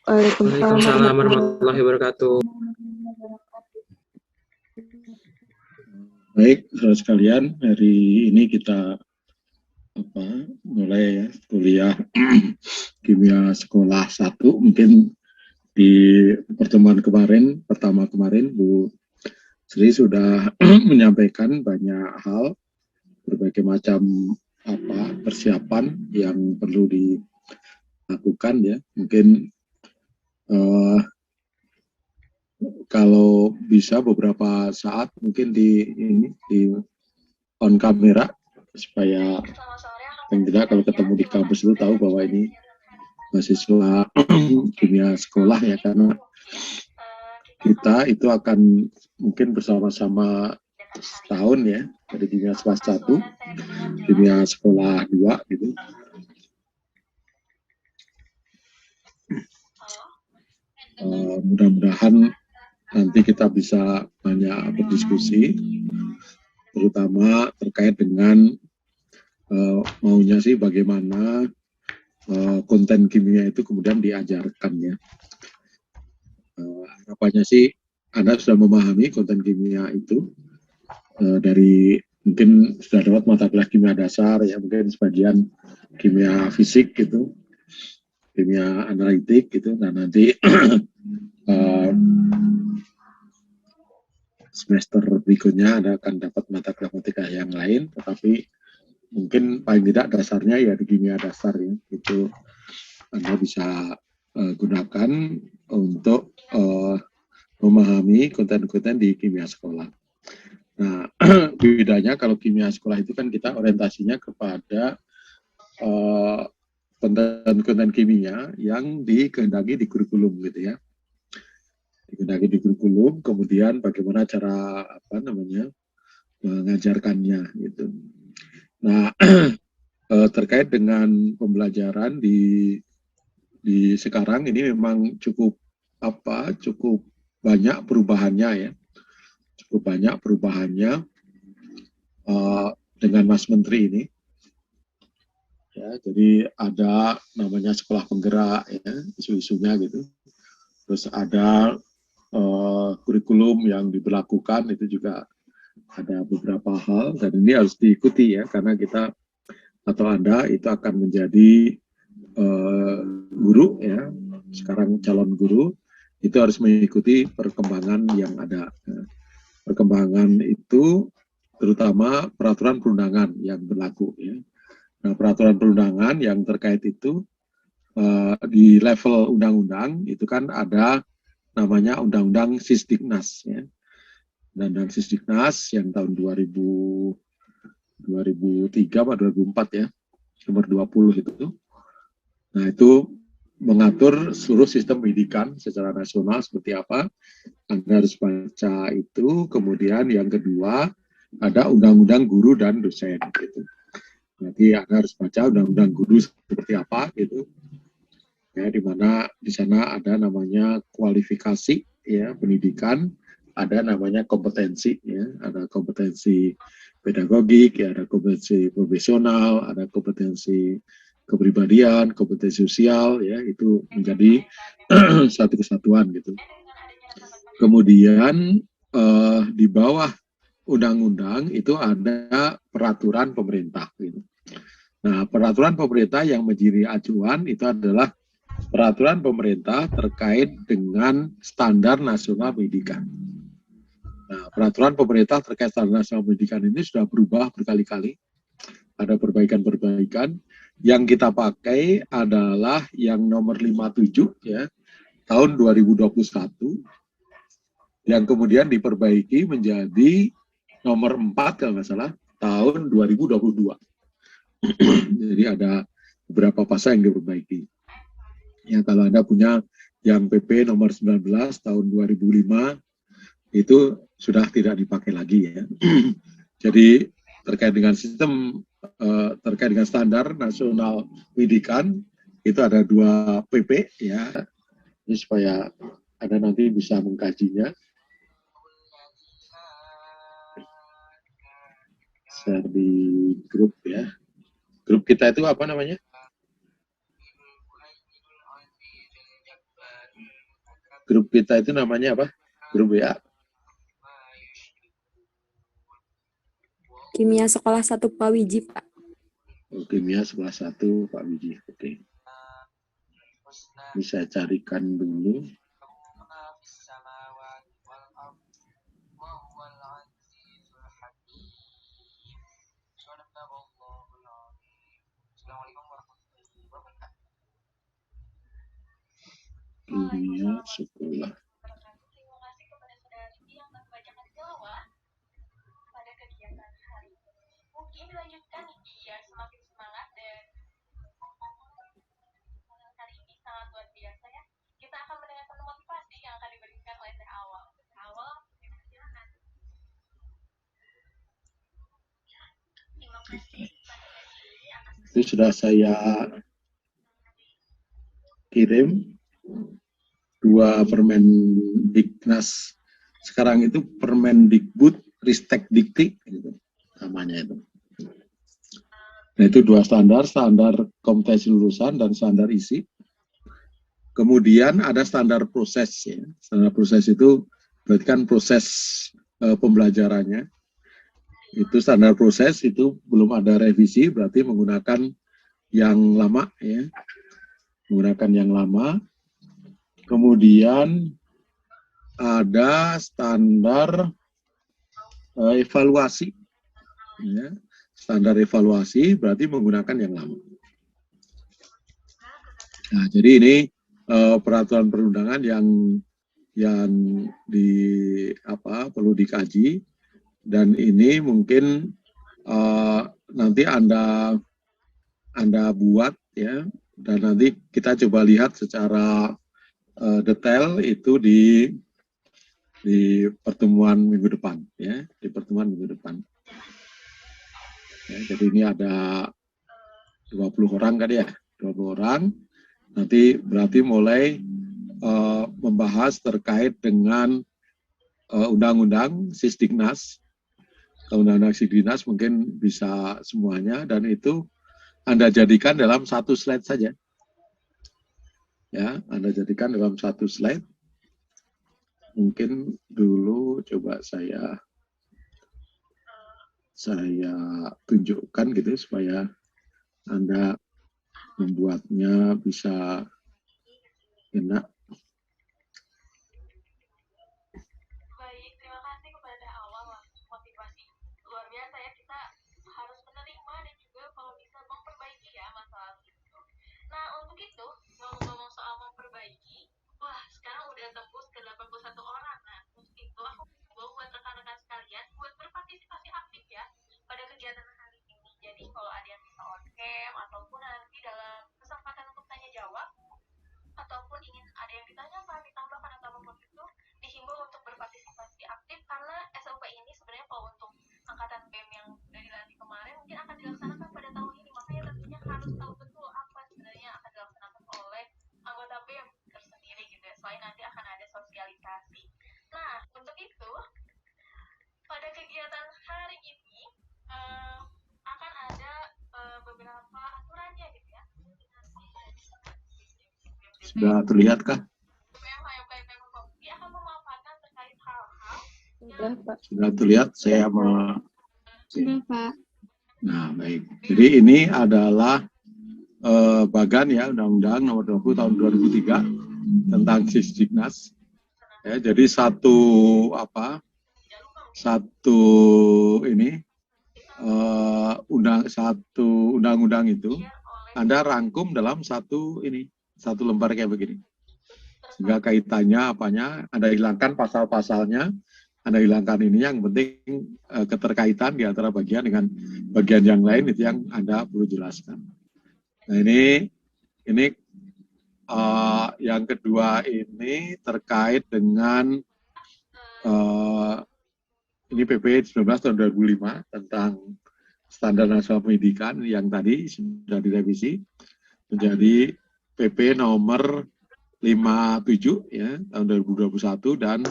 Waalaikumsalam warahmatullahi wabarakatuh. Baik, saudara sekalian, hari ini kita mulai ya kuliah kimia sekolah 1. Mungkin di pertemuan pertama kemarin Bu Sri sudah menyampaikan banyak hal, berbagai macam persiapan yang perlu dilakukan ya. Mungkin kalau bisa beberapa saat mungkin di on kamera supaya yang tidak kalau ketemu di kampus itu tahu bahwa ini mahasiswa kimia sekolah ya, karena kita itu akan mungkin bersama-sama setahun ya, dari kimia kelas 1, kimia sekolah 2 gitu. Mudah-mudahan nanti kita bisa banyak berdiskusi, terutama terkait dengan maunya sih bagaimana konten kimia itu kemudian diajarkan ya. Harapannya sih Anda sudah memahami konten kimia itu dari mungkin sudah dapat mata kuliah kimia dasar ya, mungkin sebagian kimia fisik gitu, kimia analitik gitu. Nah nanti semester berikutnya Anda akan dapat mata kuliah matematika yang lain, tetapi mungkin paling tidak dasarnya ya di kimia dasar ya, itu Anda bisa gunakan untuk memahami konten-konten di kimia sekolah. Nah, bedanya kalau kimia sekolah itu kan kita orientasinya kepada konten-konten kimia yang dikehendaki di kurikulum gitu ya. Dikehendaki di kurikulum, kemudian bagaimana cara mengajarkannya gitu. Nah, terkait dengan pembelajaran di sekarang ini memang cukup banyak perubahannya ya, cukup banyak perubahannya dengan Mas Menteri ini ya. Jadi ada namanya sekolah penggerak ya, isu-isunya gitu, terus ada kurikulum yang diberlakukan, itu juga ada beberapa hal dan ini harus diikuti ya, karena kita atau Anda itu akan menjadi guru ya, sekarang calon guru, itu harus mengikuti perkembangan yang ada. Perkembangan itu terutama peraturan perundangan yang berlaku ya. Nah, peraturan perundangan yang terkait itu di level undang-undang itu kan ada namanya Undang-Undang Sisdiknas ya. Undang-Undang Sisdiknas yang tahun 2003 atau 2004 ya, nomor 20 itu. Nah, itu mengatur seluruh sistem pendidikan secara nasional seperti apa. Anda harus baca itu. Kemudian yang kedua ada Undang-Undang Guru dan Dosen gitu. Nanti Anda harus baca Undang-Undang Guru seperti apa gitu. Ya, di mana di sana ada namanya kualifikasi ya pendidikan, ada namanya kompetensi ya, ada kompetensi pedagogik ya, ada kompetensi profesional, ada kompetensi kepribadian, kompetensi sosial ya, itu menjadi satu kesatuan gitu. Kemudian di bawah undang-undang itu ada peraturan pemerintah gitu. Nah, peraturan pemerintah yang menjadi acuan itu adalah peraturan pemerintah terkait dengan standar nasional pendidikan. Nah, peraturan pemerintah terkait standar nasional pendidikan ini sudah berubah berkali-kali. Ada perbaikan-perbaikan. Yang kita pakai adalah yang nomor 57 ya, tahun 2021, yang kemudian diperbaiki menjadi nomor 4 kalau nggak salah, tahun 2022. Jadi ada beberapa pasal yang diperbaiki. Ya, kalau Anda punya yang PP nomor 19 tahun 2005 itu sudah tidak dipakai lagi ya. Jadi terkait dengan sistem terkait dengan standar nasional pendidikan itu ada 2 PP ya. Ini supaya Anda nanti bisa mengkajinya. Share di grup ya. Grup kita itu apa namanya? grup kita itu namanya apa? Grup WA. Kimia sekolah 1 Pak Wiji, Pak. Oh, kimia sekolah 1 Pak Wiji. Oke. Ini saya carikan dulu. Kimia sekolah. Dilanjutkan biar semakin semangat dan hari ini sangat luar biasa ya. Kita akan mendengarkan motivasi yang akan diberikan oleh Teh Awal. Teh Awal, silakan. Terima kasih. Itu sudah saya kirim 2 Permendiknas. Sekarang itu Permendikbud Ristek Dikti gitu, namanya itu. Nah, itu 2 standar kompetensi lulusan dan standar isi. Kemudian ada standar proses ya. Standar proses itu berarti kan proses pembelajarannya. Itu standar proses itu belum ada revisi, berarti menggunakan yang lama ya. Menggunakan yang lama. Kemudian ada standar evaluasi ya. Standar evaluasi berarti menggunakan yang lama. Nah, jadi ini peraturan perundangan yang perlu dikaji, dan ini mungkin nanti Anda buat ya, dan nanti kita coba lihat secara detail itu di pertemuan minggu depan ya, di pertemuan minggu depan. Ya, jadi ini ada 20 orang kan ya, 20 orang. Nanti berarti mulai membahas terkait dengan undang-undang Sisdiknas. Undang-undang Sisdiknas mungkin bisa semuanya, dan itu Anda jadikan dalam 1 slide saja. Ya, Anda jadikan dalam 1 slide. Mungkin dulu coba saya tunjukkan gitu supaya Anda membuatnya bisa enak. Baik, terima kasih kepada Awal motivasi luar biasa ya. Kita harus menerima dan juga kalau bisa memperbaiki ya masalah itu. Nah, untuk itu ngomong-ngomong soal memperbaiki, wah sekarang udah tembus ke 81 orang. Nah, untuk itu aku buat rekan-rekan sekalian buat berpartisipasi aktif ya pada kegiatan hari ini. Jadi kalau ada yang bisa on cam ataupun nanti dalam kesempatan untuk tanya jawab ataupun ingin ada yang ditanyakan, ditambahkan atau apapun itu, dihimbau untuk berpartisipasi aktif karena SOP ini sebenarnya kalau untuk angkatan BEM yang sudah dilantik kemarin mungkin akan dilaksanakan pada tahun ini, makanya tentunya harus tahu betul apa sebenarnya yang akan dilaksanakan oleh anggota BEM tersendiri gitu ya, selain nanti akan ada sosialisasi. Nah, untuk itu pada kegiatan hari ini akan ada beberapa aturannya gitu ya. Sudah terlihatkah? Sudah terlihat saya Sudah, Pak. Nah, baik. Jadi ini adalah bagan ya, Undang-Undang Nomor 20 Tahun 2003 tentang Sisdiknas. Ya, jadi satu undang-undang itu Anda rangkum dalam satu lembar kayak begini. Sehingga kaitannya Anda hilangkan pasal-pasalnya, Anda hilangkan ini, yang penting keterkaitan di antara bagian dengan bagian yang lain itu yang Anda perlu jelaskan. Nah, ini yang kedua ini terkait dengan ini PP 19 tahun 2005 tentang Standar Nasional Pendidikan yang tadi sudah direvisi menjadi PP nomor 57 ya tahun 2021 dan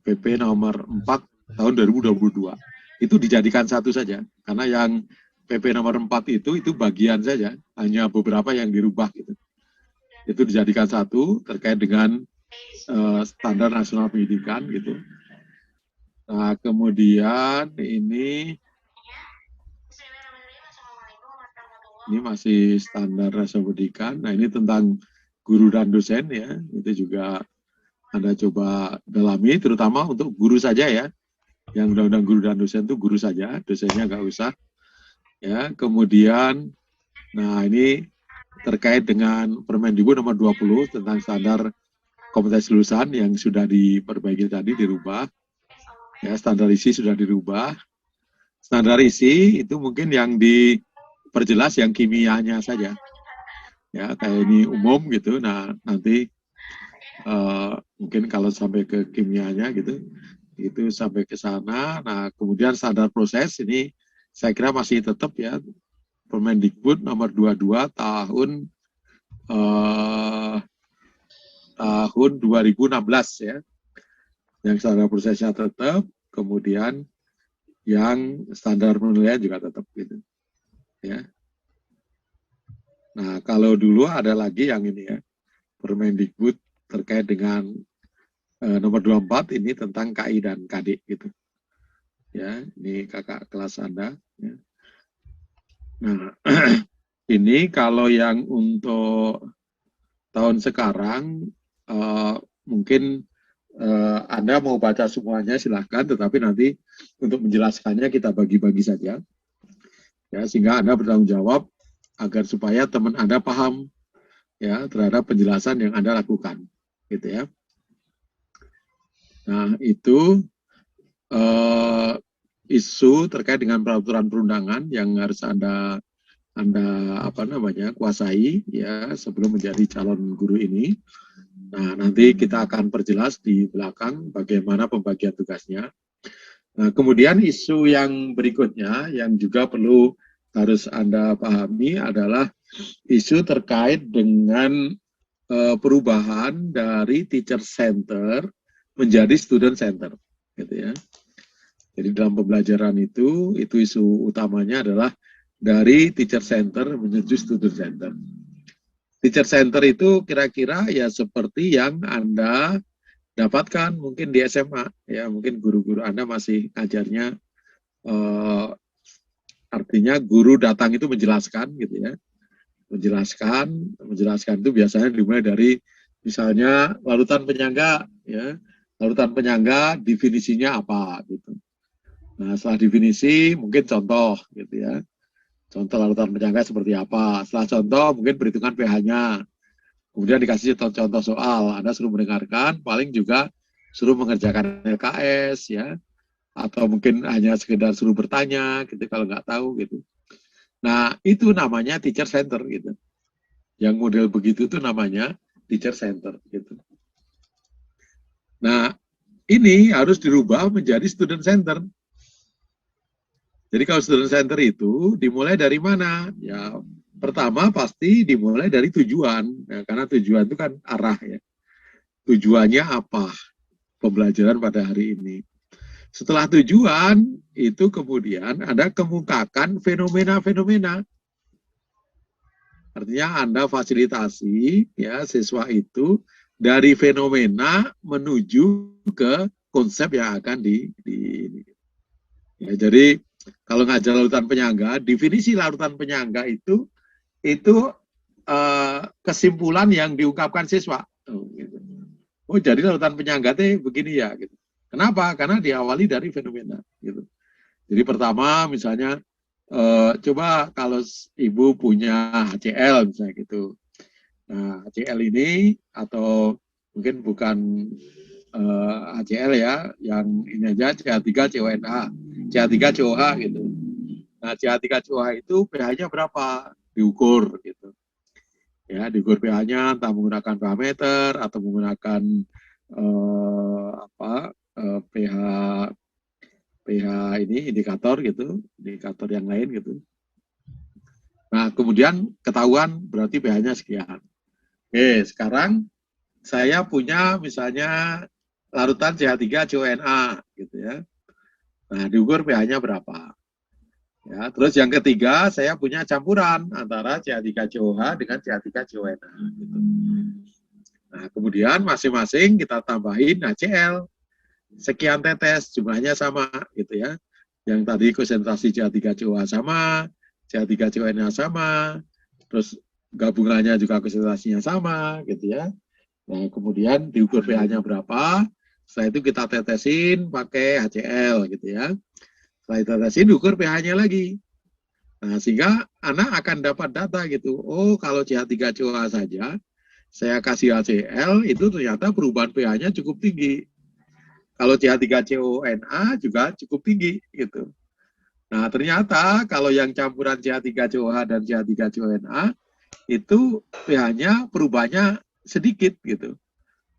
PP nomor 4 tahun 2022. Itu dijadikan satu saja karena yang PP nomor 4 itu bagian saja, hanya beberapa yang dirubah gitu. Itu dijadikan satu terkait dengan standar nasional pendidikan gitu. Nah, kemudian ini masih standar nasional pendidikan. Nah, ini tentang guru dan dosen ya. Itu juga Anda coba dalami, terutama untuk guru saja ya. Yang undang-undang guru dan dosen itu guru saja, dosennya nggak usah. Ya, kemudian, nah ini terkait dengan Permendikbud nomor 20 tentang standar kompetensi lulusan yang sudah diperbaiki tadi, dirubah. Ya, standar isi sudah dirubah. Standar isi itu mungkin yang diperjelas yang kimianya saja. Ya, kayak ini umum gitu. Nah, nanti mungkin kalau sampai ke kimianya gitu, itu sampai ke sana. Nah, kemudian standar proses ini saya kira masih tetap ya, Permendikbud nomor 22 tahun 2016 ya. Yang standar prosesnya tetap, kemudian yang standar penilaian juga tetap gitu. Ya. Nah, kalau dulu ada lagi yang ini ya, Permendikbud terkait dengan nomor 24 ini tentang KI dan KD gitu. Ya, ini kakak kelas Anda. Ya. Nah, ini kalau yang untuk tahun sekarang mungkin Anda mau baca semuanya silahkan, tetapi nanti untuk menjelaskannya kita bagi-bagi saja, ya, sehingga Anda bertanggung jawab agar supaya teman Anda paham ya terhadap penjelasan yang Anda lakukan, gitu ya. Nah, itu isu terkait dengan peraturan perundangan yang harus Anda kuasai ya sebelum menjadi calon guru ini. Nah, nanti kita akan perjelas di belakang bagaimana pembagian tugasnya. Nah, kemudian isu yang berikutnya yang juga perlu harus Anda pahami adalah isu terkait dengan perubahan dari teacher center menjadi student center, gitu ya. Jadi dalam pembelajaran itu isu utamanya adalah dari teacher center menuju student center. Teacher center itu kira-kira ya seperti yang Anda dapatkan mungkin di SMA, ya mungkin guru-guru Anda masih ngajarnya, artinya guru datang itu menjelaskan gitu ya, menjelaskan itu biasanya dimulai dari misalnya larutan penyangga, ya larutan penyangga definisinya apa gitu. Nah setelah definisi mungkin contoh gitu ya. Contoh larutan penyangga seperti apa. Setelah contoh mungkin perhitungan pH-nya. Kemudian dikasih contoh soal. Anda suruh mendengarkan, paling juga suruh mengerjakan LKS ya. Atau mungkin hanya sekedar suruh bertanya gitu kalau nggak tahu gitu. Nah, itu namanya teacher center gitu. Yang model begitu itu namanya teacher center gitu. Nah, ini harus dirubah menjadi student center. Jadi kalau student center itu dimulai dari mana? Ya, pertama pasti dimulai dari tujuan. Ya, karena tujuan itu kan arah ya. Tujuannya apa? Pembelajaran pada hari ini. Setelah tujuan, itu kemudian Anda kemukakan fenomena-fenomena. Artinya Anda fasilitasi ya siswa itu dari fenomena menuju ke konsep yang akan ya, jadi kalau ngajar larutan penyangga, definisi larutan penyangga itu kesimpulan yang diungkapkan siswa. Gitu. Oh jadi larutan penyangga itu begini ya. Gitu. Kenapa? Karena diawali dari fenomena. Gitu. Jadi pertama misalnya coba kalau ibu punya HCl misalnya gitu. Nah HCl ini atau mungkin bukan HCl ya, yang ini aja CH3CONH, CH3COH gitu. Nah CH3COH itu pH-nya berapa? Diukur gitu. Ya, diukur pH-nya entah menggunakan pH meter atau menggunakan pH ini indikator gitu, indikator yang lain gitu. Nah, kemudian ketahuan berarti pH-nya sekian. Oke, sekarang saya punya misalnya larutan CH3CONA gitu ya. Nah, diukur pH-nya berapa? Ya, terus yang ketiga saya punya campuran antara CH3COH dengan CH3CONA gitu. Nah, kemudian masing-masing kita tambahin HCl sekian tetes, jumlahnya sama gitu ya. Yang tadi konsentrasi CH3COA sama, CH3CONA sama, terus gabungannya juga konsentrasinya sama gitu ya. Nah, kemudian diukur pH-nya berapa, setelah itu kita tetesin pakai HCl gitu ya. Setelah ditetesin diukur pH-nya lagi. Nah, sehingga anak akan dapat data gitu. Oh, kalau CH3COA saja saya kasih HCl itu ternyata perubahan pH-nya cukup tinggi. Kalau CH3CONA juga cukup tinggi gitu. Nah, ternyata kalau yang campuran CH3COH dan CH3CONA itu pH-nya perubahannya sedikit gitu.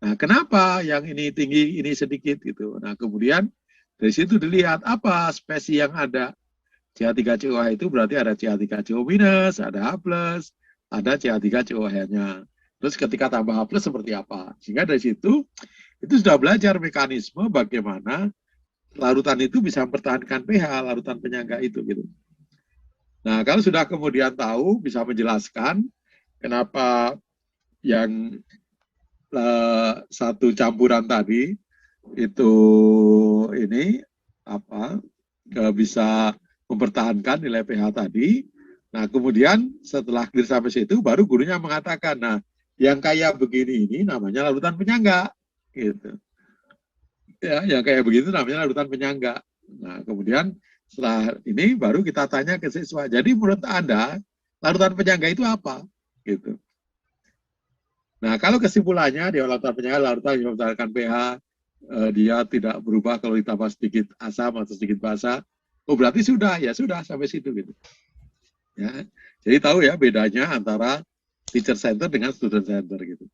Nah, kenapa yang ini tinggi, ini sedikit gitu. Nah, kemudian dari situ dilihat apa spesies yang ada. CH3COH itu berarti ada CH3CO minus, ada H+, ada CH3COH-nya. Terus ketika tambah H+ seperti apa? Sehingga dari situ itu sudah belajar mekanisme bagaimana larutan itu bisa mempertahankan pH, larutan penyangga itu gitu. Nah, kalau sudah kemudian tahu, bisa menjelaskan kenapa yang satu campuran tadi itu ini apa bisa mempertahankan nilai pH tadi. Nah, kemudian setelah clear sampai situ, baru gurunya mengatakan, nah, yang kayak begini ini namanya larutan penyangga, gitu. Ya, yang kayak begitu namanya larutan penyangga. Nah, kemudian setelah ini baru kita tanya ke siswa. Jadi menurut Anda, larutan penyangga itu apa? Gitu. Nah, kalau kesimpulannya dia larutan penyangga, larutan yang mempertahankan pH, dia tidak berubah kalau ditambah sedikit asam atau sedikit basa. Oh, berarti sudah, ya sudah sampai situ gitu. Ya. Jadi tahu ya bedanya antara teacher center dengan student center gitu.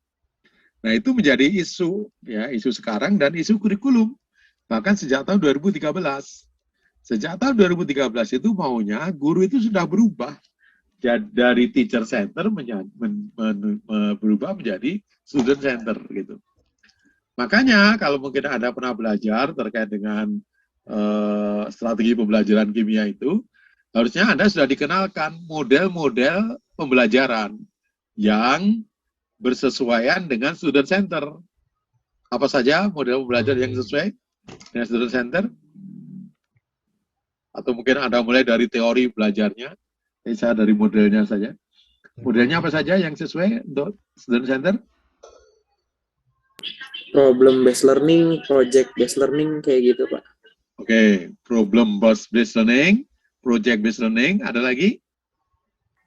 Nah, itu menjadi isu ya, isu sekarang dan isu kurikulum. Bahkan sejak tahun 2013. Sejak tahun 2013 itu maunya guru itu sudah berubah dari teacher center berubah menjadi student center gitu. Makanya kalau mungkin Anda pernah belajar terkait dengan strategi pembelajaran kimia itu, harusnya Anda sudah dikenalkan model-model pembelajaran yang bersesuaian dengan student center. Apa saja model pembelajaran yang sesuai dengan student center? Atau mungkin Anda mulai dari teori belajarnya, saya dari modelnya saja. Modelnya apa saja yang sesuai untuk student center? Problem based learning, project based learning, kayak gitu, Pak. Oke, problem based learning, project based learning, ada lagi?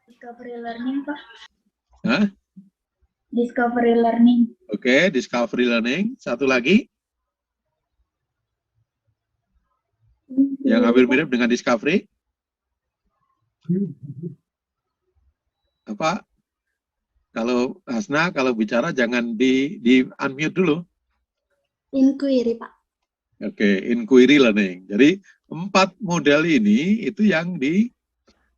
Discovery learning, Pak. Hah? Discovery learning. Oke, discovery learning. Satu lagi? Yang hampir mirip dengan discovery? Apa? Kalau Hasna, kalau bicara jangan di unmute dulu. Inquiry, Pak. Oke, inquiry learning. Jadi 4 model ini itu yang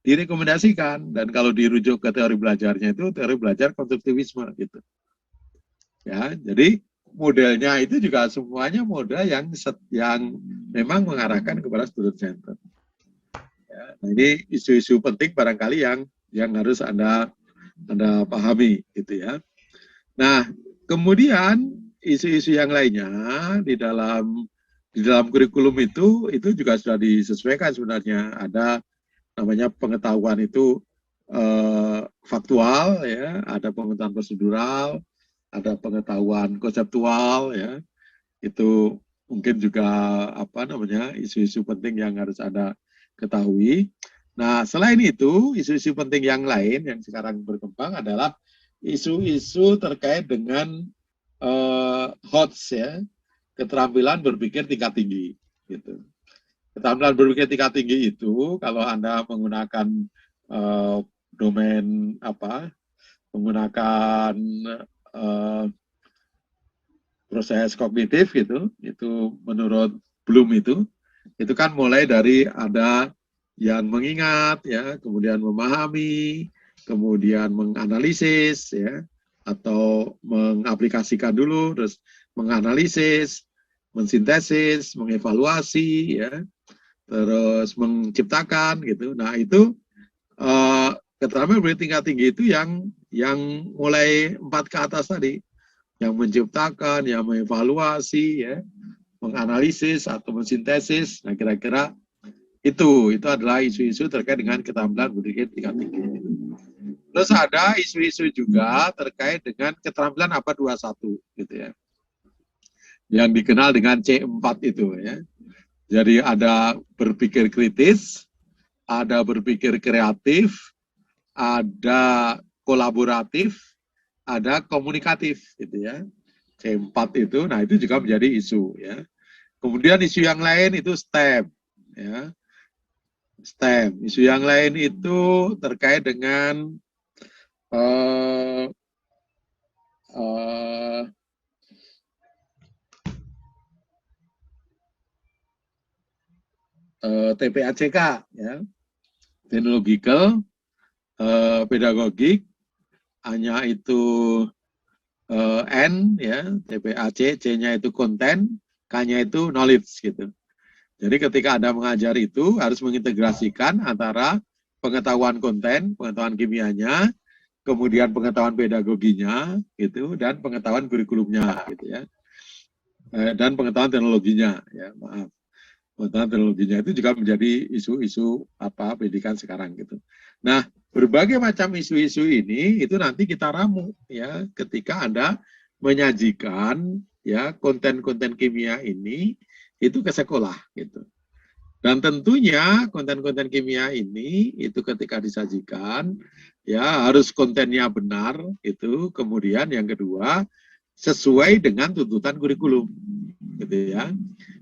direkomendasikan, dan kalau dirujuk ke teori belajarnya itu teori belajar konstruktivisme gitu. Ya, jadi modelnya itu juga semuanya model yang memang mengarahkan kepada student center. Ya, nah ini isu-isu penting barangkali yang harus Anda pahami gitu ya. Nah, kemudian isu-isu yang lainnya di dalam kurikulum itu juga sudah disesuaikan sebenarnya. Ada namanya pengetahuan itu faktual ya, ada pengetahuan prosedural, ada pengetahuan konseptual ya. Itu mungkin juga isu-isu penting yang harus Anda ketahui. Nah, selain itu, isu-isu penting yang lain yang sekarang berkembang adalah isu-isu terkait dengan HOTS ya, keterampilan berpikir tingkat tinggi gitu. Keterampilan berpikir tingkat tinggi itu kalau Anda menggunakan domain menggunakan proses kognitif gitu, itu menurut Bloom itu kan mulai dari ada yang mengingat ya, kemudian memahami, kemudian menganalisis ya, atau mengaplikasikan dulu, terus menganalisis, mensintesis, mengevaluasi ya, terus menciptakan gitu. Nah, itu keterampilan bertingkat tinggi itu yang mulai 4 ke atas tadi. yang menciptakan, yang mengevaluasi, ya, menganalisis atau mensintesis. Nah, kira-kira itu adalah isu-isu terkait dengan keterampilan berpikir tingkat tinggi. Terus ada isu-isu juga terkait dengan keterampilan ABAD 21 gitu ya. Yang dikenal dengan C4 itu ya. Jadi ada berpikir kritis, ada berpikir kreatif, ada kolaboratif, ada komunikatif gitu ya. C4 itu, nah itu juga menjadi isu ya. Kemudian isu yang lain itu STEM ya. STEM. Isu yang lain itu terkait dengan TPACK ya. Technological, pedagogik, hanya itu N ya, TPAC, C-nya itu konten, K-nya itu knowledge gitu. Jadi ketika Anda mengajar itu harus mengintegrasikan antara pengetahuan konten, pengetahuan kimianya, kemudian pengetahuan pedagoginya gitu, dan pengetahuan kurikulumnya gitu ya. Dan pengetahuan teknologinya ya, maaf. Pengetahuan teknologinya itu juga menjadi isu-isu pendidikan sekarang gitu. Nah, berbagai macam isu-isu ini itu nanti kita ramu ya ketika Anda menyajikan ya konten-konten kimia ini itu ke sekolah gitu. Dan tentunya konten-konten kimia ini itu ketika disajikan ya harus kontennya benar itu, kemudian yang kedua sesuai dengan tuntutan kurikulum gitu ya.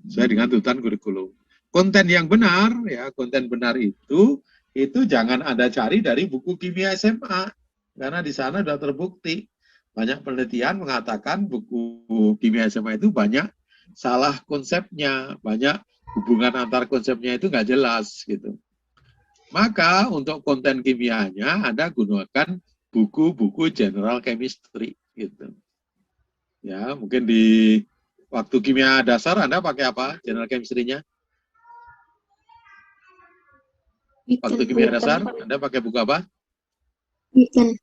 Sesuai dengan tuntutan kurikulum. Konten yang benar ya, konten benar itu jangan Anda cari dari buku kimia SMA karena di sana sudah terbukti banyak penelitian mengatakan buku kimia SMA itu banyak salah konsepnya, banyak hubungan antar konsepnya itu nggak jelas gitu. Maka untuk konten kimianya Anda gunakan buku-buku general chemistry gitu. Ya, mungkin di waktu kimia dasar Anda pakai apa general chemistry-nya? Waktu kimia dasar Anda pakai buku apa? Witten.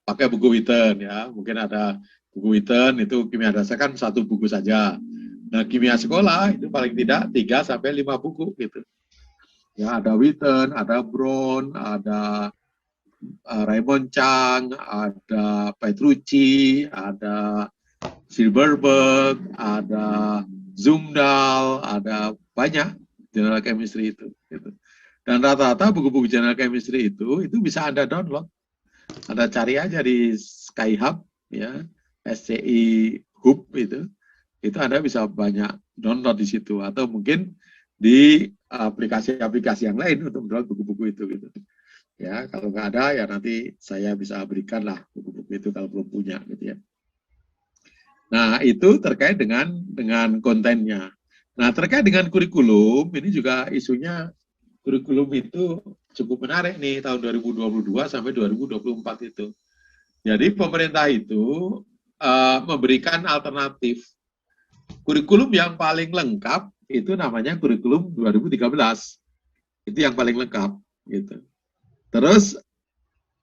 Pakai buku Witten ya. Mungkin ada buku Witten itu kimia dasar kan satu buku saja. Nah, kimia sekolah itu paling tidak 3 sampai 5 buku gitu. Ya, ada Witten, ada Brown, ada Raymond Chang, ada Petrucci, ada Silberberg, ada Zumdahl, ada banyak general chemistry itu. Gitu. Dan rata-rata buku-buku general chemistry itu bisa Anda download. Anda cari aja di Skyhub, ya, SCI Hub itu Anda bisa banyak download di situ. Atau mungkin di aplikasi-aplikasi yang lain untuk download buku-buku itu. Gitu. Ya, kalau nggak ada ya nanti saya bisa berikan lah buku-buku itu kalau belum punya gitu ya. Nah, itu terkait dengan kontennya. Nah, terkait dengan kurikulum, ini juga isunya kurikulum itu cukup menarik nih tahun 2022 sampai 2024 itu. Jadi pemerintah itu memberikan alternatif. Kurikulum yang paling lengkap itu namanya kurikulum 2013. Itu yang paling lengkap gitu. Terus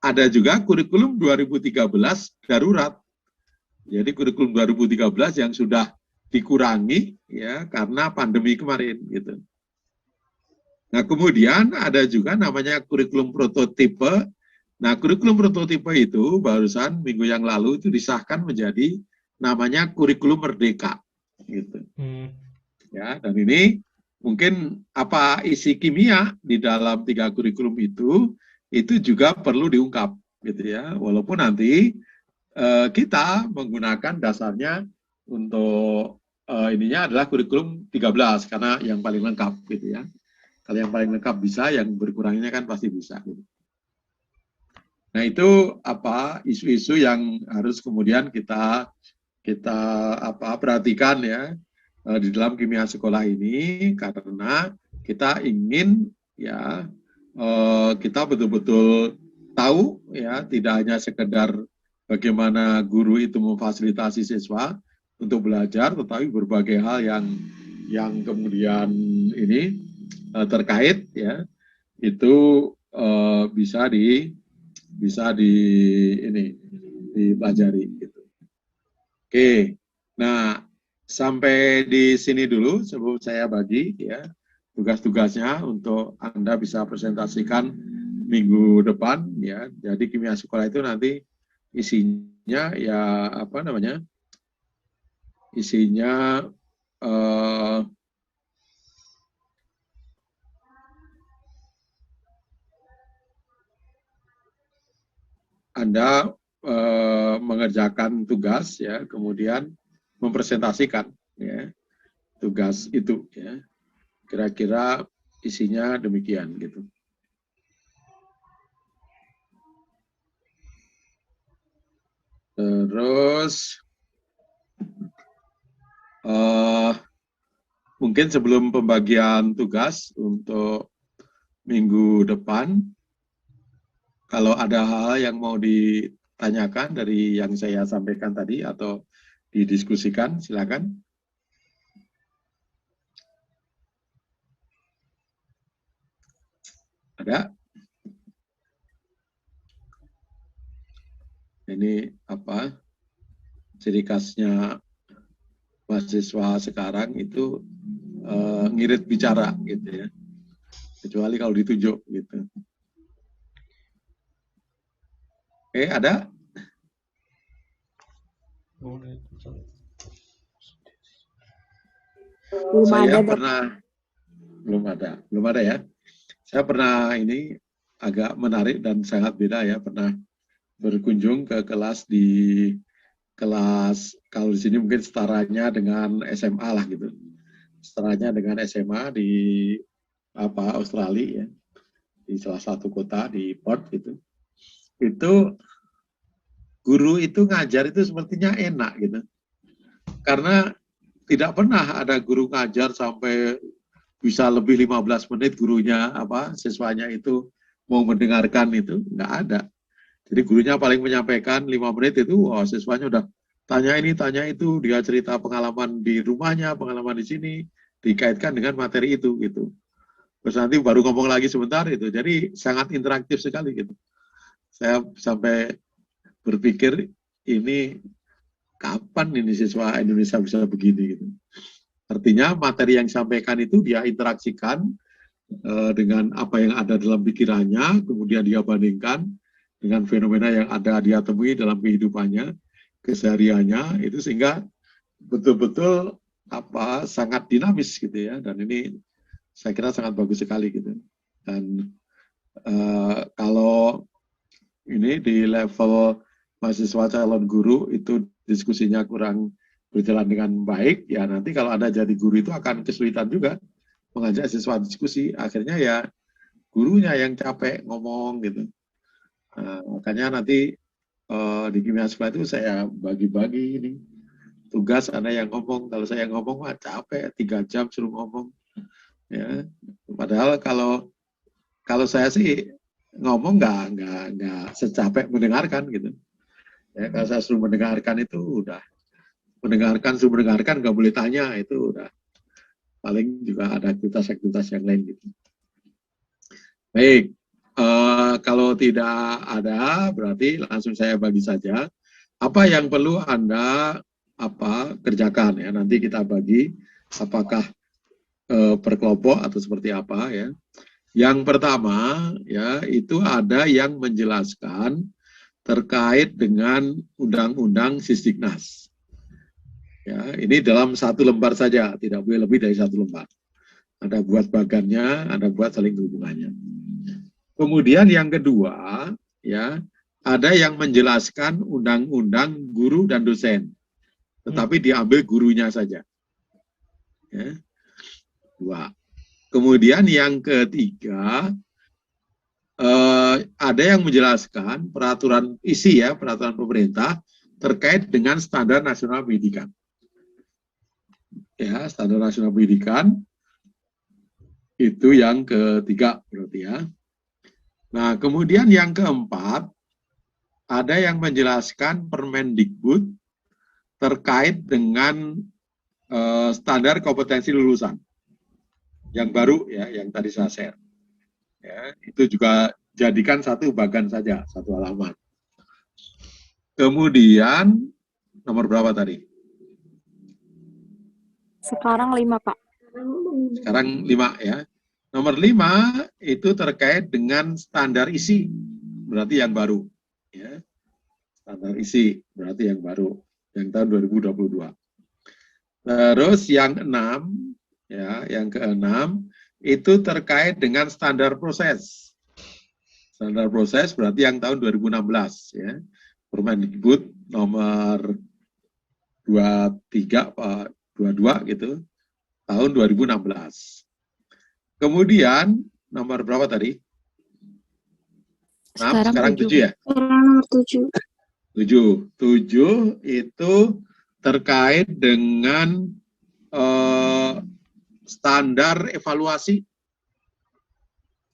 ada juga kurikulum 2013 darurat. Jadi kurikulum 2013 yang sudah dikurangi ya karena pandemi kemarin gitu. Nah, kemudian ada juga namanya kurikulum prototipe. Nah, kurikulum prototipe itu barusan minggu yang lalu itu disahkan menjadi namanya kurikulum merdeka gitu. Ya, dan ini mungkin apa isi kimia di dalam 3 kurikulum itu juga perlu diungkap gitu ya. Walaupun nanti kita menggunakan dasarnya untuk ininya adalah kurikulum 13 karena yang paling lengkap gitu ya. Kalau yang paling lengkap bisa, yang berkurangnya kan pasti bisa. Gitu. Nah, itu apa isu-isu yang harus kemudian kita perhatikan ya di dalam kimia sekolah ini karena kita ingin ya kita betul-betul tahu ya tidak hanya sekedar bagaimana guru itu memfasilitasi siswa untuk belajar, tetapi berbagai hal yang kemudian ini terkait ya itu bisa dipelajari gitu. Oke, nah sampai di sini dulu sebelum saya bagi ya tugas-tugasnya untuk Anda bisa presentasikan minggu depan ya. Jadi kimia sekolah itu nanti isinya ya apa namanya? Isinya Anda mengerjakan tugas ya, kemudian mempresentasikan ya tugas itu ya. Kira-kira isinya demikian gitu. Terus mungkin sebelum pembagian tugas untuk minggu depan, kalau ada hal yang mau ditanyakan dari yang saya sampaikan tadi atau didiskusikan, silakan. Ada? Ini apa? Ciri khasnya mahasiswa sekarang itu ngirit bicara gitu ya. Kecuali kalau ditunjuk gitu. Oke, ada? Saya pernah belum ada ya. Saya pernah ini agak menarik dan sangat beda ya, pernah berkunjung ke kelas kalau di sini mungkin setaranya dengan SMA lah gitu. Setaranya dengan SMA di Australia ya. Di salah satu kota di Perth gitu. Itu guru itu ngajar itu sepertinya enak gitu. Karena tidak pernah ada guru ngajar sampai bisa lebih 15 menit gurunya siswanya itu mau mendengarkan itu nggak ada. Jadi gurunya paling menyampaikan 5 menit itu siswanya udah tanya ini tanya itu, dia cerita pengalaman di rumahnya, pengalaman di sini dikaitkan dengan materi itu gitu. Terus nanti baru ngomong lagi sebentar itu. Jadi sangat interaktif sekali gitu. Saya sampai berpikir ini kapan ini siswa Indonesia bisa begini gitu. Artinya materi yang disampaikan itu dia interaksikan dengan apa yang ada dalam pikirannya, kemudian dia bandingkan dengan fenomena yang ada dia temui dalam kehidupannya, kesehariannya, itu sehingga betul-betul sangat dinamis gitu ya. Dan ini saya kira sangat bagus sekali gitu. Dan kalau ini di level mahasiswa calon guru itu diskusinya kurang berjalan dengan baik, ya nanti kalau Anda jadi guru itu akan kesulitan juga mengajak siswa diskusi. Akhirnya ya gurunya yang capek ngomong gitu. Makanya nanti di kimia sekolah itu saya bagi-bagi ini. Tugas Anda yang ngomong, kalau saya ngomong mah capek, 3 jam suruh ngomong. Ya, padahal kalau saya sih ngomong nggak secapek mendengarkan gitu. Ya, kalau saya suruh mendengarkan itu udah suruh mendengarkan nggak boleh tanya itu udah paling juga ada aktivitas-aktivitas yang lain gitu. Baik, kalau tidak ada berarti langsung saya bagi saja apa yang perlu Anda kerjakan ya. Nanti kita bagi apakah per kelompok atau seperti apa ya. Yang pertama ya itu ada yang menjelaskan terkait dengan Undang-Undang Sisdiknas. Ya, ini dalam 1 lembar saja, tidak boleh lebih dari 1 lembar. Ada buat bagannya, ada buat saling hubungannya. Kemudian yang kedua, ya, ada yang menjelaskan Undang-Undang Guru dan Dosen, tetapi diambil gurunya saja. Ya. 2. Kemudian yang ketiga, ada yang menjelaskan peraturan pemerintah terkait dengan standar nasional pendidikan. Ya, standar nasional pendidikan itu yang ketiga berarti ya. Nah, kemudian yang keempat ada yang menjelaskan Permendikbud terkait dengan standar kompetensi lulusan yang baru ya, yang tadi saya share. Ya, itu juga jadikan 1 bagan saja, 1 halaman. Kemudian nomor berapa tadi? Sekarang 5, Pak. Sekarang 5 ya. Nomor 5 itu terkait dengan standar isi, berarti yang baru. Ya. Standar isi, berarti yang baru, yang tahun 2022. Terus yang 6, ya, yang ke-6 itu terkait dengan standar proses. Standar proses berarti yang tahun 2016, ya. Permendikbud nomor 23 Pak 22 gitu, tahun 2016. Kemudian nomor berapa tadi? 6, sekarang 7 ya? Sekarang nomor 7. 7 itu terkait dengan standar evaluasi.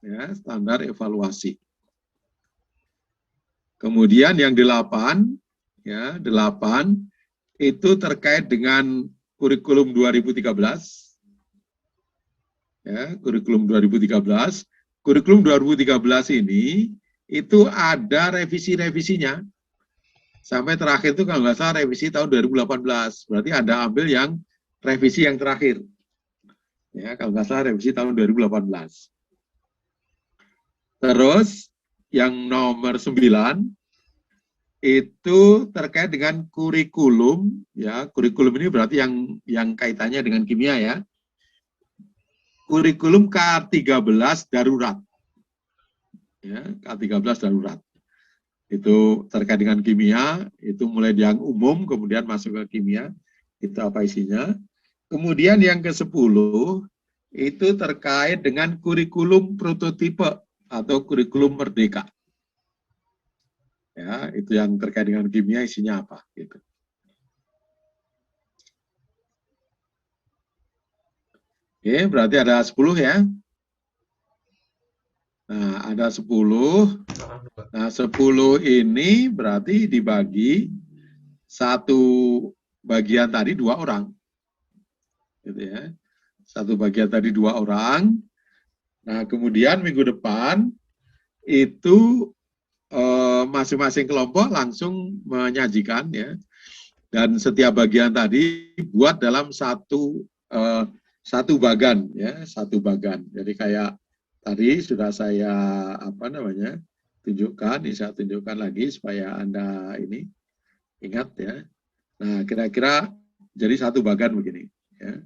Ya, standar evaluasi. Kemudian yang 8, ya, 8 itu terkait dengan kurikulum 2013. Ya, kurikulum 2013. Kurikulum 2013 ini itu ada revisi-revisinya. Sampai terakhir itu kalau nggak salah revisi tahun 2018. Berarti Anda ambil yang revisi yang terakhir. Ya, kalau nggak salah revisi tahun 2018. Terus yang nomor 9 itu terkait dengan kurikulum. Ya, kurikulum ini berarti yang kaitannya dengan kimia ya. Kurikulum K13 darurat. Ya, K13 darurat. Itu terkait dengan kimia, itu mulai yang umum, kemudian masuk ke kimia, itu apa isinya. Kemudian yang ke-10, itu terkait dengan kurikulum prototipe atau kurikulum merdeka. Ya, itu yang terkait dengan kimia, isinya apa. Gitu. Oke, berarti ada 10 ya. Nah, ada 10. Nah, 10 ini berarti dibagi satu bagian tadi 2 orang. Gitu ya. Satu bagian tadi 2 orang. Nah, kemudian minggu depan itu masing-masing kelompok langsung menyajikan ya. Dan setiap bagian tadi buat dalam satu bagan ya, satu bagan. Jadi kayak tadi sudah saya tunjukkan, ini saya tunjukkan lagi supaya Anda ini ingat ya. Nah, kira-kira jadi satu bagan begini ya.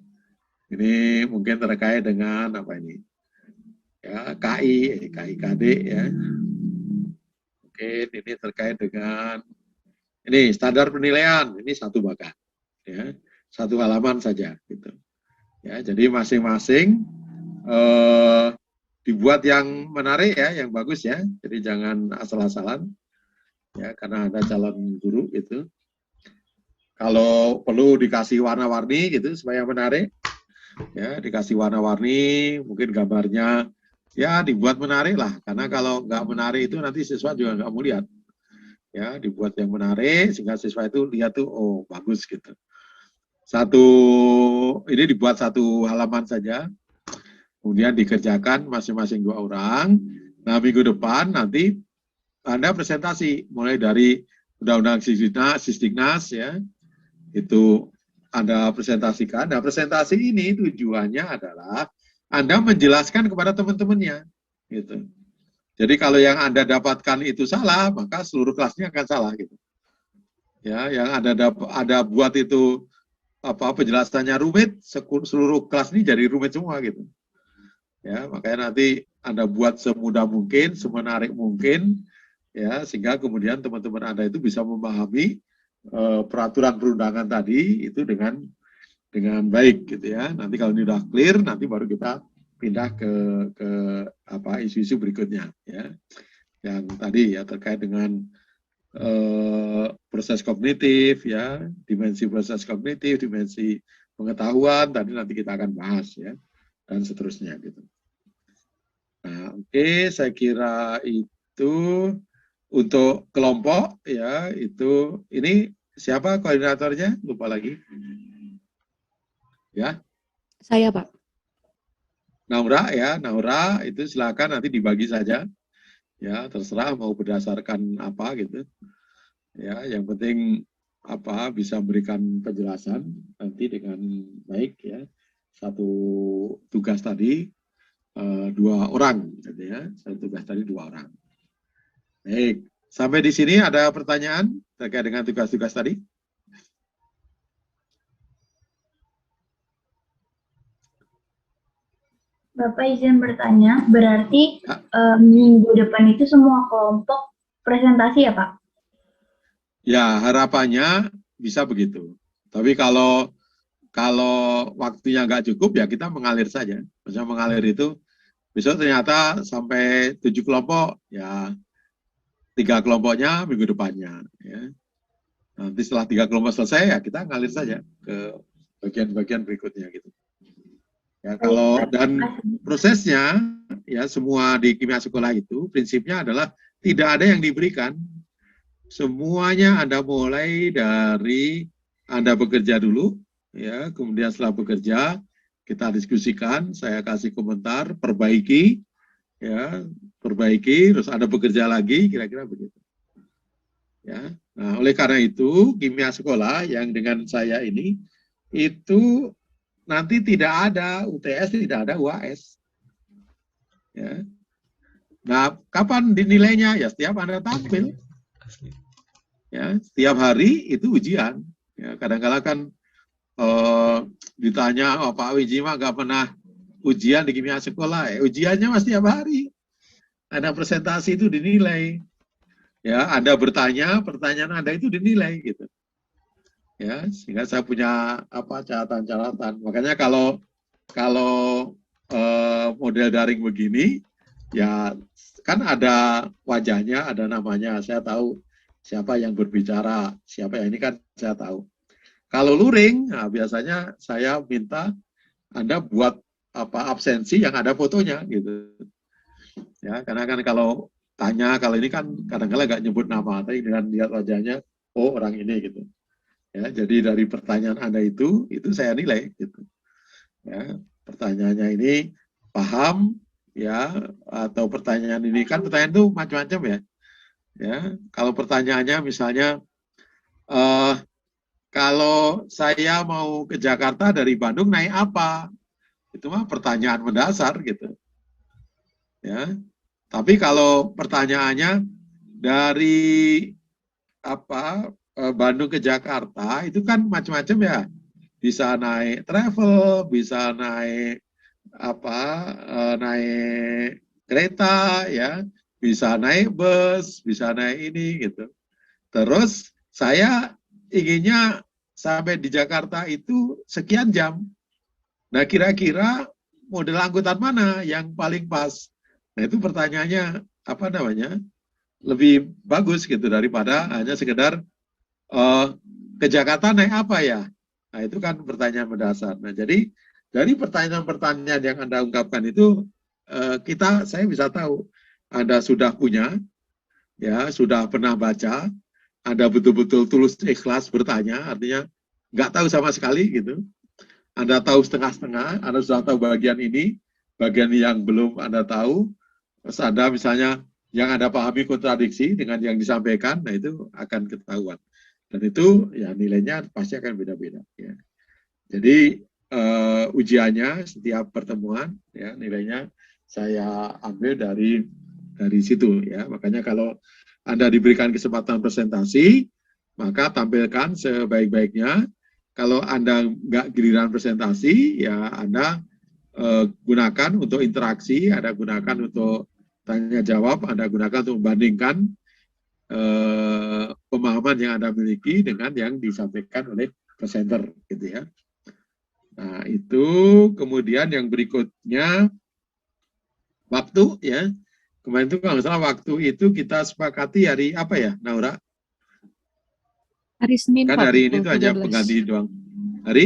Ini mungkin terkait dengan apa ini? Ya, KIKD ya. Mungkin ini terkait dengan ini standar penilaian, ini satu bagan ya. Satu halaman saja gitu. Ya, jadi masing-masing dibuat yang menarik ya, yang bagus ya. Jadi jangan asal-asalan ya, karena ada calon guru gitu. Kalau perlu dikasih warna-warni gitu supaya menarik. Ya, dikasih warna-warni, mungkin gambarnya ya dibuat menarik lah. Karena kalau nggak menarik itu nanti siswa juga nggak mau lihat. Ya, dibuat yang menarik sehingga siswa itu lihat tuh oh bagus gitu. Ini dibuat satu halaman saja. Kemudian dikerjakan masing-masing 2 orang. Nah, minggu depan nanti Anda presentasi mulai dari Undang-Undang Sisdiknas ya. Itu Anda presentasikan. Nah, presentasi ini tujuannya adalah Anda menjelaskan kepada teman-temannya gitu. Jadi kalau yang Anda dapatkan itu salah, maka seluruh kelasnya akan salah gitu. Ya, yang Anda buat itu penjelasannya rumit, seluruh kelas ini jadi rumit semua gitu. Ya, makanya nanti Anda buat semudah mungkin, semenarik mungkin, ya, sehingga kemudian teman-teman Anda itu bisa memahami peraturan perundangan tadi itu dengan baik gitu ya. Nanti kalau ini udah clear, nanti baru kita pindah ke isu-isu berikutnya ya. Yang tadi ya terkait dengan proses kognitif ya, dimensi proses kognitif, dimensi pengetahuan tadi nanti kita akan bahas ya. Dan seterusnya gitu. Nah, oke, saya kira itu untuk kelompok ya, itu ini siapa koordinatornya? Lupa lagi. Ya. Saya, Pak. Naura ya, Naura itu silakan nanti dibagi saja. Ya, terserah mau berdasarkan apa gitu. Ya, yang penting bisa memberikan penjelasan nanti dengan baik ya. Satu tugas tadi 2 orang, gitu ya. Satu tugas tadi 2 orang. Baik, sampai di sini ada pertanyaan terkait dengan tugas-tugas tadi? Bapak izin bertanya, berarti Ya. minggu depan itu semua kelompok presentasi ya Pak? Ya, harapannya bisa begitu. Tapi kalau waktunya nggak cukup, ya kita mengalir saja. Maksudnya mengalir itu, besok ternyata sampai 7 kelompok, ya 3 kelompoknya minggu depannya. Ya. Nanti setelah 3 kelompok selesai, ya kita ngalir saja ke bagian-bagian berikutnya gitu. Ya, dan prosesnya, ya semua di kimia sekolah itu, prinsipnya adalah tidak ada yang diberikan. Semuanya Anda mulai dari Anda bekerja dulu, ya, kemudian setelah bekerja kita diskusikan, saya kasih komentar, perbaiki, ya, perbaiki, terus Anda bekerja lagi, kira-kira begitu. Ya, nah oleh karena itu kimia sekolah yang dengan saya ini itu nanti tidak ada UTS, tidak ada UAS. Ya. Nah, kapan dinilainya? Ya setiap Anda tampil. Ya, setiap hari itu ujian. Ya, kadang-kadang kan ditanya, oh, Pak Wiji mah nggak pernah ujian di kimia sekolah. Ujiannya mas setiap hari. Ada presentasi itu dinilai. Ya, Anda bertanya, pertanyaan Anda itu dinilai gitu. Ya, sehingga saya punya catatan-catatan. Makanya kalau model daring begini, ya kan ada wajahnya, ada namanya. Saya tahu siapa yang berbicara, siapa yang ini kan saya tahu. Kalau luring, nah biasanya saya minta Anda buat absensi yang ada fotonya gitu. Ya, karena kan kalau tanya, kalau ini kan kadang-kadang nggak nyebut nama, tapi dengan lihat wajahnya, oh orang ini gitu. Ya, jadi dari pertanyaan Anda itu saya nilai gitu. Ya, pertanyaannya ini paham ya, atau pertanyaan ini kan pertanyaan itu macam-macam ya. Ya, kalau pertanyaannya misalnya kalau saya mau ke Jakarta dari Bandung naik apa? Itu mah pertanyaan mendasar gitu. Ya. Tapi kalau pertanyaannya dari Bandung ke Jakarta itu kan macam-macam ya. Bisa naik travel, bisa naik naik kereta ya, bisa naik bus, bisa naik ini gitu. Terus saya inginnya sampai di Jakarta itu sekian jam. Nah, kira-kira model angkutan mana yang paling pas? Nah, itu pertanyaannya lebih bagus gitu daripada hanya sekedar ke Jakarta naik apa ya? Nah, itu kan pertanyaan mendasar. Nah, jadi dari pertanyaan-pertanyaan yang Anda ungkapkan itu saya bisa tahu Anda sudah punya, ya sudah pernah baca, Anda betul-betul tulus ikhlas bertanya, artinya nggak tahu sama sekali gitu. Anda tahu setengah-setengah, Anda sudah tahu bagian ini, bagian yang belum Anda tahu, terus Anda misalnya yang Anda pahami kontradiksi dengan yang disampaikan, nah itu akan ketahuan. Dan itu ya nilainya pasti akan beda-beda. Ya. Jadi ujiannya setiap pertemuan, ya nilainya saya ambil dari situ. Ya. Makanya kalau Anda diberikan kesempatan presentasi, maka tampilkan sebaik-baiknya. Kalau Anda nggak giliran presentasi, ya Anda gunakan untuk interaksi, Anda gunakan untuk tanya jawab, Anda gunakan untuk membandingkan pemahaman yang Anda miliki dengan yang disampaikan oleh presenter, gitu ya. Nah, itu kemudian yang berikutnya waktu ya. Kemarin itu kalau nggak salah waktu itu kita sepakati hari apa ya, Naura? Hari Senin, Kan Pak. hari ini tuh hanya 13. pengganti doang. Hari?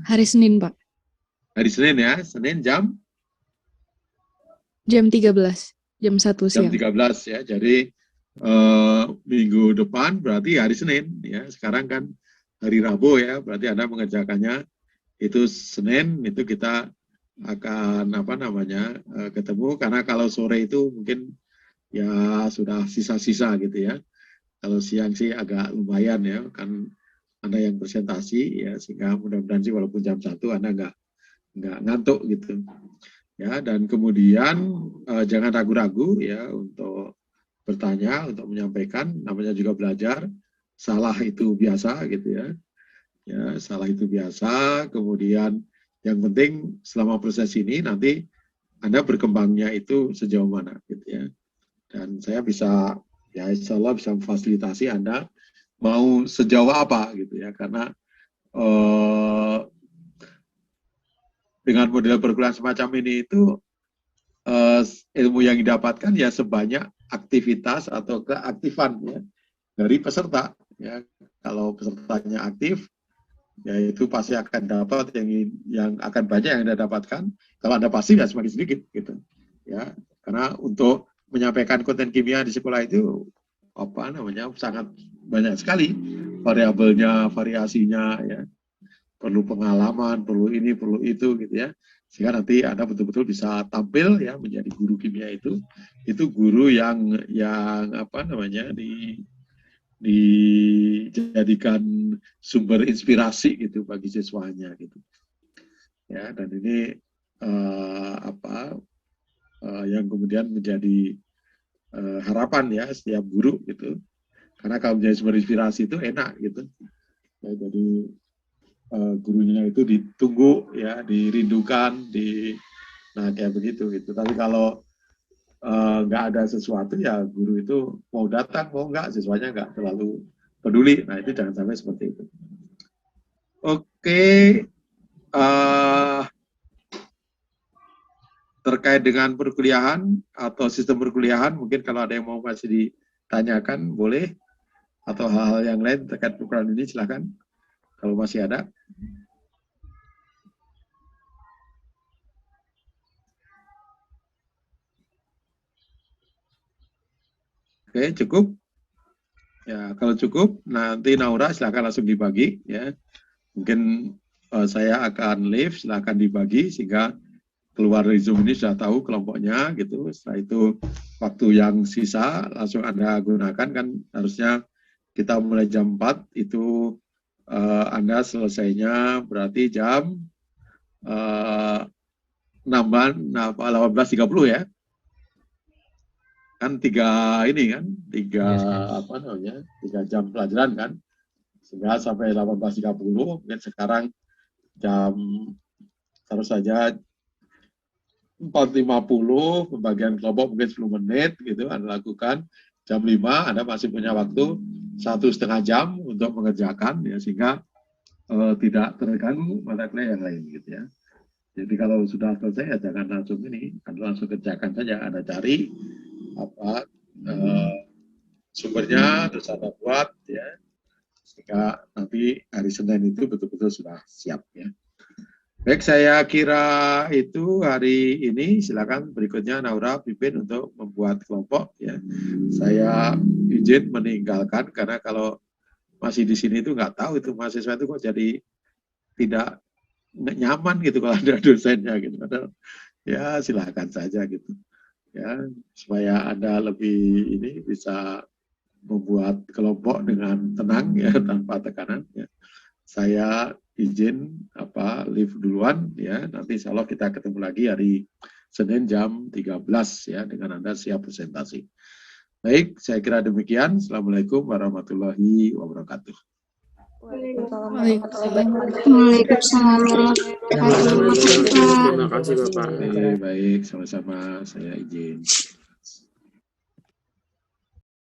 Hari Senin, Pak. Hari Senin ya, Senin jam 13. Jam 1 jam siang. 13 ya. Jadi minggu depan berarti hari Senin ya. Sekarang kan hari Rabu ya, berarti Anda mengerjakannya itu Senin, itu kita akan ketemu, karena kalau sore itu mungkin ya sudah sisa-sisa gitu ya. Kalau siang sih agak lumayan ya, kan Anda yang presentasi ya, sehingga mudah-mudahan sih walaupun jam 1 Anda nggak ngantuk gitu. Ya, dan kemudian jangan ragu-ragu ya untuk bertanya, untuk menyampaikan, namanya juga belajar. Salah itu biasa gitu ya. Ya, salah itu biasa. Kemudian yang penting selama proses ini nanti Anda berkembangnya itu sejauh mana gitu ya. Dan saya bisa ya insya Allah bisa memfasilitasi Anda mau sejauh apa gitu ya, karena dengan model perkuliahan semacam ini itu ilmu yang didapatkan ya sebanyak aktivitas atau keaktifan ya dari peserta ya. Kalau pesertanya aktif ya itu pasti akan dapat yang akan banyak yang Anda dapatkan. Kalau Anda pasif ya semakin sedikit gitu ya, karena untuk menyampaikan konten kimia di sekolah itu sangat banyak sekali variabelnya, variasinya ya, perlu pengalaman, perlu ini, perlu itu gitu ya, sehingga nanti Anda betul-betul bisa tampil ya menjadi guru kimia itu guru yang dijadikan sumber inspirasi gitu bagi siswanya gitu ya. Dan ini yang kemudian menjadi harapan ya setiap guru gitu, karena kalau menjadi sumber inspirasi itu enak gitu ya, jadi gurunya itu ditunggu ya, dirindukan, nah kayak begitu gitu. Tapi kalau nggak ada sesuatu ya guru itu mau datang mau nggak, siswanya nggak terlalu peduli. Nah itu jangan sampai seperti itu. Oke, terkait dengan perkuliahan atau sistem perkuliahan, mungkin kalau ada yang mau masih ditanyakan boleh, atau hal-hal yang lain terkait perkuliahan ini silakan kalau masih ada. Oke, cukup. Ya, kalau cukup, nanti Naura silakan langsung dibagi ya. Mungkin saya akan live, silakan dibagi sehingga keluar dari Zoom ini sudah tahu kelompoknya gitu. Setelah itu waktu yang sisa langsung Anda gunakan, kan harusnya kita mulai jam 4 itu Anda selesainya berarti jam 18.30 ya. Kan 3 jam pelajaran kan, sehingga sampai 18.30. Mungkin sekarang jam terus saja 4.50 pembagian kelompok mungkin 10 menit gitu Anda lakukan. Jam 5 Anda masih punya waktu 1,5 jam untuk mengerjakan ya, sehingga tidak terganggu mata kuliah yang lain gitu ya. Jadi kalau sudah selesai ya jangan langsung Anda langsung kerjakan saja. Anda cari sumbernya terus Anda buat ya, sehingga nanti hari Senin itu betul-betul sudah siap ya. Baik, saya kira itu hari ini. Silakan berikutnya Naura pimpin untuk membuat kelompok ya. Saya izin meninggalkan karena kalau masih di sini itu nggak tahu itu mahasiswa itu kok jadi tidak nyaman gitu kalau ada dosennya gitu. Ya silakan saja gitu ya, supaya Anda lebih bisa membuat kelompok dengan tenang ya, tanpa tekanan ya. Saya izin live duluan ya, nanti insya Allah kita ketemu lagi hari Senin jam 13 ya, dengan Anda siap presentasi. Baik, saya kira demikian. Assalamualaikum warahmatullahi wabarakatuh. Waalaikumsalam. Terima kasih Bapak. Baik, sama-sama. Saya izin.